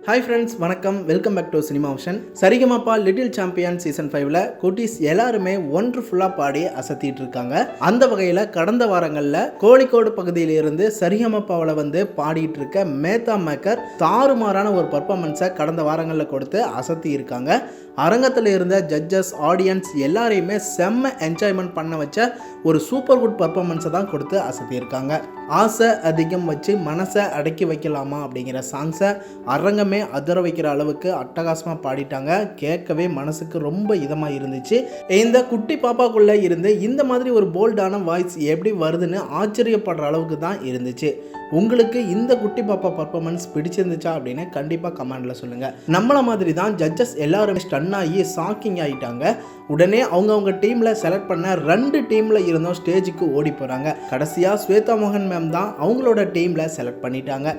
Hi friends, வணக்கம். Welcome back to cinema option. Sarigamapa little champion season 5ல் குட்டீஸ் எல்லாருமே ஒண்டர்ஃபுல்லாக பாடி அசத்திட்டு இருக்காங்க. அந்த வகையில் கடந்த வாரங்களில் கோழிக்கோடு பகுதியிலிருந்து சரிகமப்பாவில் பாடிட்டு இருக்க மேத்தா மேக்கர் தாறுமாறான ஒரு பர்ஃபார்மன்ஸை கடந்த வாரங்களில் கொடுத்து அசத்தி இருக்காங்க. அரங்கத்தில் இருந்த ஜட்ஜஸ், ஆடியன்ஸ் எல்லாரையுமே செம்ம என்ஜாய்மெண்ட் பண்ண வச்ச ஒரு சூப்பர் குட் பர்ஃபார்மன்ஸை தான் கொடுத்து அசத்தியிருக்காங்க. ஆசை அதிகம் வச்சு மனசை அடக்கி வைக்கலாமா அப்படிங்கிற சாங்ஸை அரங்கமே அதிர வைக்கிற அளவுக்கு அட்டகாசமாக பாடிட்டாங்க. கேட்கவே மனசுக்கு ரொம்ப இதமாக இருந்துச்சு. இந்த குட்டி பாப்பாக்குள்ளே இருந்து இந்த மாதிரி ஒரு போல்டான வாய்ஸ் எப்படி வருதுன்னு ஆச்சரியப்படுற அளவுக்கு தான் இருந்துச்சு. உங்களுக்கு இந்த குட்டி பாப்பா பர்ஃபார்மன்ஸ் பிடிச்சிருந்துச்சா அப்படின்னு கண்டிப்பாக கமெண்டில் சொல்லுங்கள். நம்மள மாதிரி தான் ஜட்ஜஸ் எல்லாருமே ஸ்டன் ஆகி ஷாக்கிங் ஆகிட்டாங்க. உடனே அவங்க டீமில் செலக்ட் பண்ண 2 டீமில் இருந்தும் ஸ்டேஜுக்கு ஓடி போகிறாங்க. கடைசியாக ஸ்வேதா மோகன் மேம் தான் அவங்களோட டீமில் செலக்ட் பண்ணிட்டாங்க.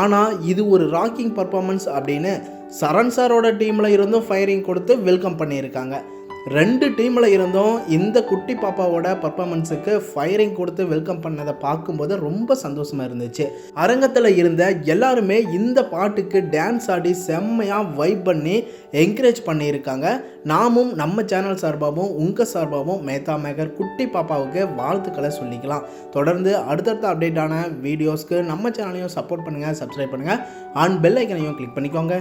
ஆனால் இது ஒரு ராக்கிங் பர்ஃபார்மன்ஸ் அப்படின்னு சரண் சாரோட டீமில் இருந்தும் ஃபயரிங் கொடுத்து வெல்கம் பண்ணியிருக்காங்க. 2 டீமில் இருந்தும் இந்த குட்டி பாப்பாவோட பர்ஃபார்மன்ஸுக்கு ஃபயரிங் கொடுத்து வெல்கம் பண்ணதை பார்க்கும்போது ரொம்ப சந்தோஷமாக இருந்துச்சு. அரங்கத்தில் இருந்த எல்லாருமே இந்த பாட்டுக்கு டான்ஸ் ஆடி செம்மையாக வைப் பண்ணி என்கரேஜ் பண்ணியிருக்காங்க. நாமும் நம்ம சேனல் சார்பாகவும் உங்கள் சார்பாகவும் மேத்தா மேக்கர் குட்டி பாப்பாவுக்கு வாழ்த்துக்களை சொல்லிக்கலாம். தொடர்ந்து அடுத்தடுத்த அப்டேட்டான வீடியோஸ்க்கு நம்ம சேனலையும் சப்போர்ட் பண்ணுங்கள், சப்ஸ்கிரைப் பண்ணுங்கள், பெல் ஐக்கனையும் கிளிக் பண்ணிக்கோங்க.